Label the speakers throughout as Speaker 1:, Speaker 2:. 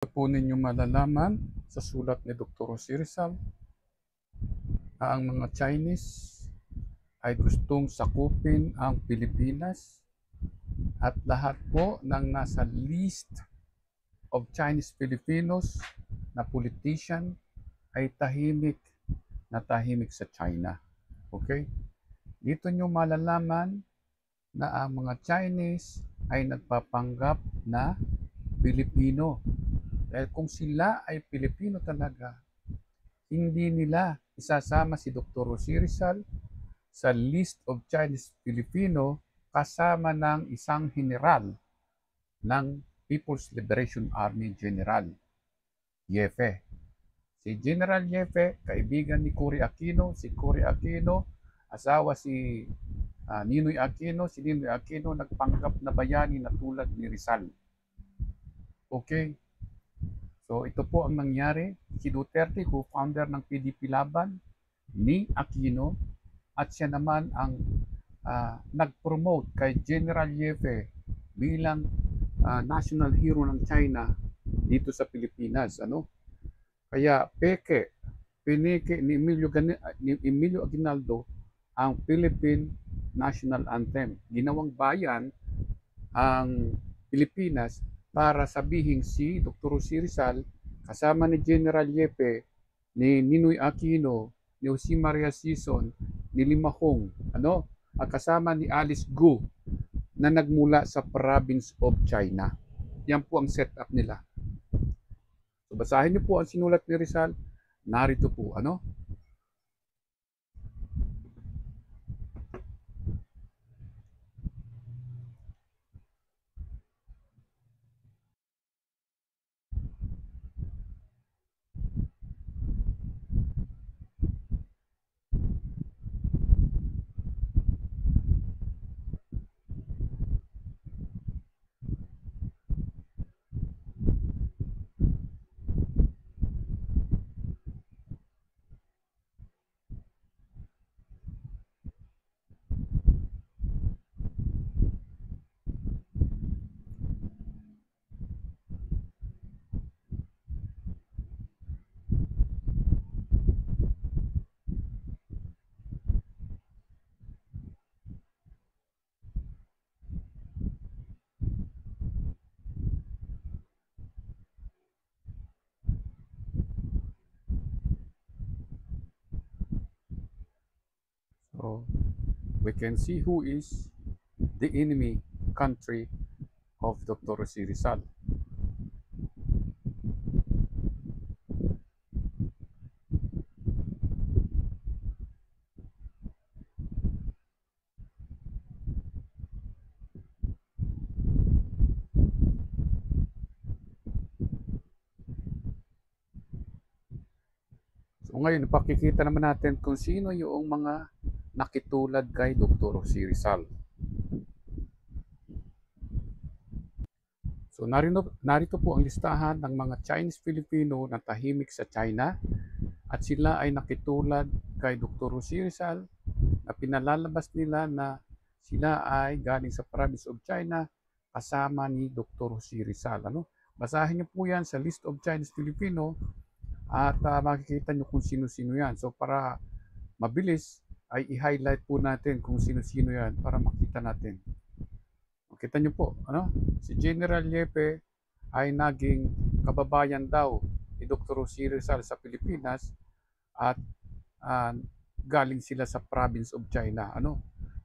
Speaker 1: Po ninyo malalaman sa sulat ni Dr. Jose Rizal na ang mga Chinese ay gustong sakupin ang Pilipinas at lahat po ng nasa list of Chinese Filipinos na politician ay tahimik na tahimik sa China. Okay? Dito nyo malalaman na ang mga Chinese ay nagpapanggap na Pilipino. Dahil kung sila ay Pilipino talaga, hindi nila isasama si Dr. Jose Rizal sa list of Chinese Filipino kasama ng isang general ng People's Liberation Army General Yefe. Si General Yefe, kaibigan ni Cory Aquino. Si Cory Aquino, asawa si Ninoy Aquino. Si Ninoy Aquino nagpanggap na bayani na tulad ni Rizal. Okay? So ito po ang nangyari. Si Duterte, co-founder ng PDP Laban, ni Aquino, at siya naman ang nag-promote kay General Yefe bilang national hero ng China dito sa Pilipinas. Kaya pinike ni Emilio Aguinaldo ang Philippine National Anthem. Ginawang bayan ang Pilipinas para sabihin si Dr. Jose Rizal kasama ni General Yepe, ni Ninoy Aquino, ni Jose Maria Sison, ni Limahong, at kasama ni Alice Gu na nagmula sa province of China. Yan po ang setup nila. So basahin niyo po ang sinulat ni Rizal. Narito po, So we can see who is the enemy country of Dr. Jose Rizal. So ngayon, ipakikita naman natin kung sino yung mga nakitulad kay Dr. Jose Rizal. So narito po ang listahan ng mga Chinese Filipino na tahimik sa China at sila ay nakitulad kay Dr. Jose Rizal na pinalalabas nila na sila ay galing sa province of China kasama ni Dr. Jose Rizal. Basahin niyo po yan sa list of Chinese Filipino at makikita niyo kung sino-sino yan. So para mabilis ay i-highlight po natin kung sino-sino yan para makita natin. Kita niyo po, si General Yepe ay naging kababayan daw ni Dr. Jose Rizal sa Pilipinas at galing sila sa province of China.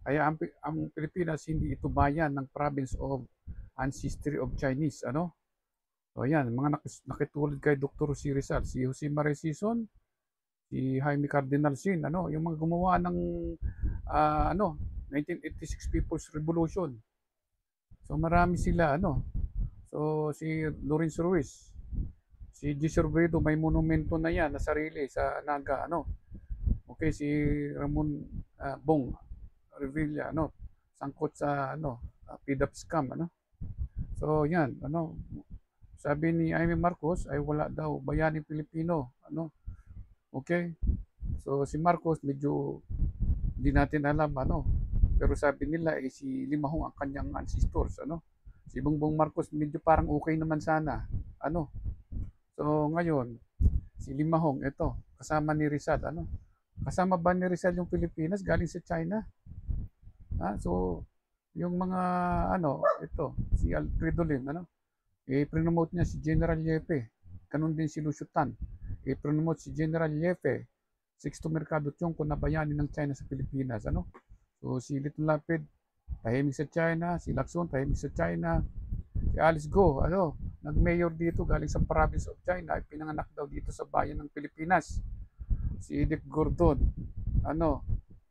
Speaker 1: Kaya ang Pilipinas hindi ito bayan ng province of ancestry of Chinese. So ayan, mga nakitulad kay Dr. Jose Rizal, si Jose Maria Sison, si Jaime Cardinal Sin, yung mga gumawa ng 1986 People's Revolution. So marami sila, So si Lawrence Ruiz, si G. Sorvedo, may monumento na yan na sarili sa Naga, Okay, si Ramon Bong Revilla, sangkot sa PDAP scam, So yan, sabi ni Jaime Marcos ay wala daw bayani Pilipino, Okay? So si Marcos medyo hindi natin alam, pero sabi nila si Limahong ang kanyang ancestors, Si Bongbong Marcos medyo parang okay naman sana, So ngayon, si Limahong ito, kasama ni Rizal, ano? Kasama ba ni Rizal yung Pilipinas galing sa China? So yung mga ano, ito, si Alfredo Lim, ano? I-promote niya si General Yepe. Ganun din si Lucio Tan. I-promote si General Yepe. Sixto Mercado Chong kung nabayani ng China sa Pilipinas, ano? So si Little Lapid, tahimik sa China, si Lacson tahimik sa China, si Alice Go, ano, nag-mayor dito galing sa province of China, ay pinanganak daw dito sa bayan ng Pilipinas. Si Edith Gordon, ano,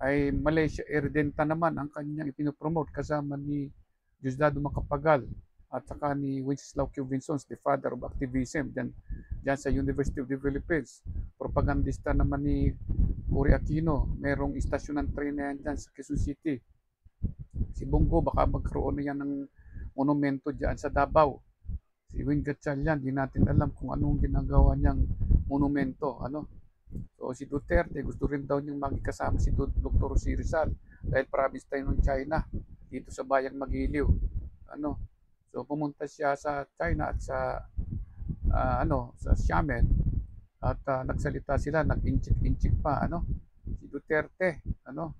Speaker 1: ay Malaysia Erdenta naman ang kanyang ipinopromote kasama ni Diosdado Macapagal at saka ni Wenceslao Q. Vinsons, the father of activism dyan sa University of the Philippines. Propagandista naman ni Cory Aquino, merong istasyon ng train na yan dyan sa Quezon City. Si Bongo, baka magkaroon na yan ng monumento dyan sa Davao. Si Wing Gatchalian, di natin alam kung anong ginagawa niyang monumento. Ano? So si Duterte, gusto rin daw niyang magkasama si Dr. Si Rizal dahil province tayo ng China dito sa bayang Magiliw. Ano? So pumunta siya sa China at sa sa Xiamen at nagsalita sila, nag-inchik-inchik pa, ano? Si Duterte, ano?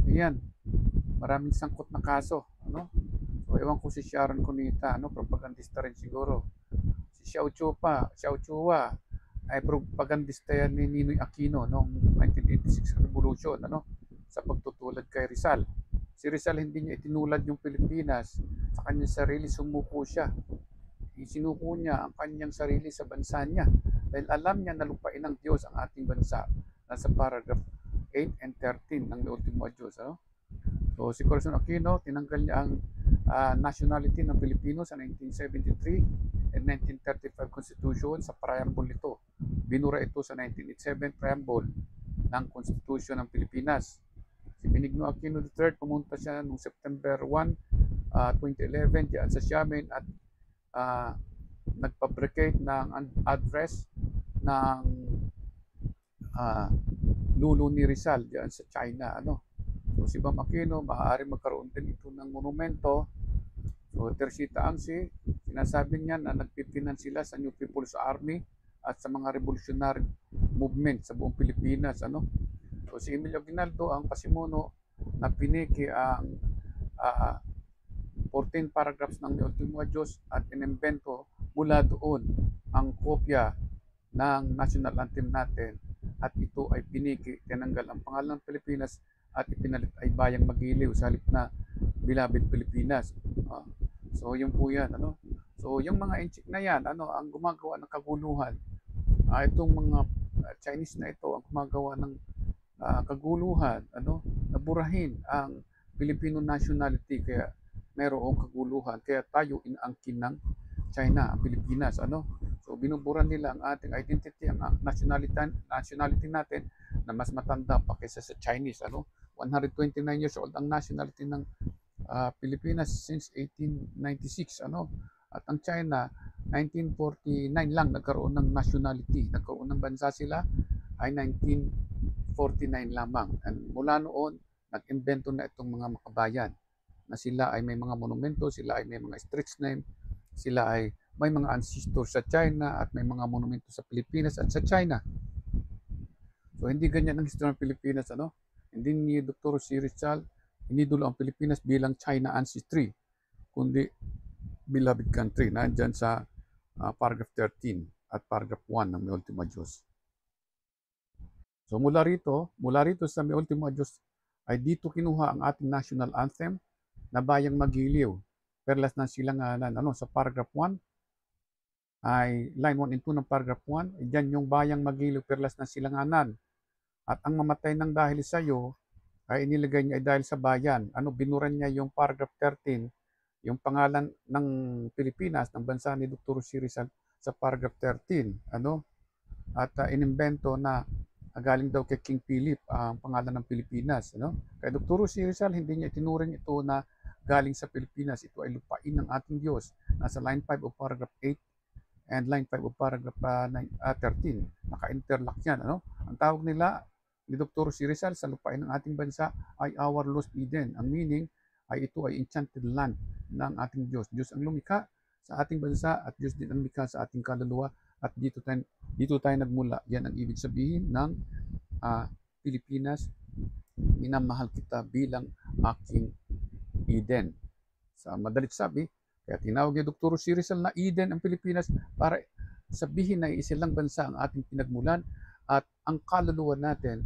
Speaker 1: Ayan, maraming sangkot na kaso, ano? So ewan ko si Sharon Cunita, ano, propagandista rin siguro. Si Xiao Chua ay propagandista yan ni Ninoy Aquino noong 1986 Revolution, ano, sa pagtutulad kay Rizal. Si Rizal hindi niya itinulad yung Pilipinas sa kanyang sarili, sumuko siya. Isinuko niya ang kanyang sarili sa bansa niya dahil alam niya na lupain ng Diyos ang ating bansa. Nasa paragraph 8 and 13 ng Ultimo Diyos. Ano? So si Corazon Aquino, tinanggal niya ang nationality ng Pilipino sa 1973 and 1935 Constitution sa preamble nito. Binura ito sa 1987 preamble ng Constitution ng Pilipinas. Si Benigno Aquino III, pumunta siya noong September 1, 2011 diyan sa Xiamen at nagpabricate ng address ng lulo ni Rizal diyan sa China. Ano? So si Bam Aquino, maaari magkaroon din ito ng monumento. So Teresita Angsi, sinasabi niya na nagpipinan sila sa New People's Army at sa mga revolutionary movement sa buong Pilipinas. Ano? So si Emilio Aguinaldo ang pasimuno na piniki ang 14 paragraphs ng Ultimo Diyos at inimbento mula doon ang kopya ng national anthem natin at ito ay piniki, tinanggal ang pangalan ng Pilipinas at ipinalit ay bayang Magiliw sa halip na Bilabid Pilipinas. So yun po yan, ano? So yung mga inchik na yan, ano, ang gumagawa ng kaguluhan, itong mga Chinese na ito ang gumagawa ng kaguluhan, ano, naburahin ang Filipino nationality, kaya mayroong kaguluhan, kaya tayo inaangkin ng China, ang Pilipinas, ano. So binuburan nila ang ating identity, ang nationality natin na mas matanda pa kaysa sa Chinese, ano. 129 years old ang nationality ng Pilipinas since 1896, ano. At ang China 1949 lang nagkaroon ng nationality, nagkaroon ng bansa sila ay 1949 lamang. And mula noon, nag-invento na itong mga makabayan na sila ay may mga monumento, sila ay may mga streets name, sila ay may mga ancestors sa China at may mga monumento sa Pilipinas at sa China. So hindi ganyan ang history ng Pilipinas, ano? Hindi ni Dr. Si Rizal inidulo ang Pilipinas bilang China ancestry, kundi beloved country, nandyan sa paragraph 13 at paragraph 1 ng May Ultima Diyos. So mula rito sa May Ultima Diyos ay dito kinuha ang ating national anthem na Bayang Magiliw, Perlas ng Silanganan. Ano, sa paragraph 1 ay line 1 and 2 ng paragraph 1, diyan yung Bayang Magiliw, Perlas ng Silanganan. At ang mamatay ng dahil sa iyo ay inilagay niya ay dahil sa bayan. Ano, binuran niya yung paragraph 13, yung pangalan ng Pilipinas, ng bansa ni Dr. Si Rizal sa paragraph 13. Ano? At inimbento na galing daw kay King Philip ang pangalan ng Pilipinas. Ano? Kay Dr. Si Rizal, hindi niya itinuring ito na galing sa Pilipinas. Ito ay lupain ng ating Diyos. Nasa line 5 of paragraph 8 and line 5 of paragraph 13. Naka-interlock yan. Ano? Ang tawag nila ni Dr. Si Rizal sa lupain ng ating bansa ay our lost Eden. Ang meaning ay ito ay enchanted land ng ating Diyos. Diyos ang lumikha sa ating bansa at Diyos din ang lumikha sa ating kaluluwa at dito tayo nagmula. Yan ang ibig sabihin ng Pilipinas, minamahal kita bilang aking Eden. Sa madalit sabi, kaya tinawag ni Dr. C. Rizal na Eden ang Pilipinas para sabihin na isilang bansa ang ating pinagmulan at ang kaluluwa natin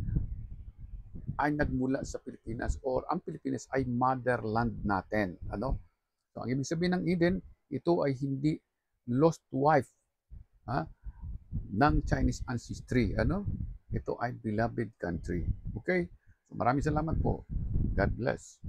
Speaker 1: ay nagmula sa Pilipinas or ang Pilipinas ay motherland natin. Ano? So, ang ibig sabihin ng Eden, ito ay hindi lost wife ng Chinese ancestry. Ano? Ito ay beloved country. Okay? So, maraming salamat po. God bless.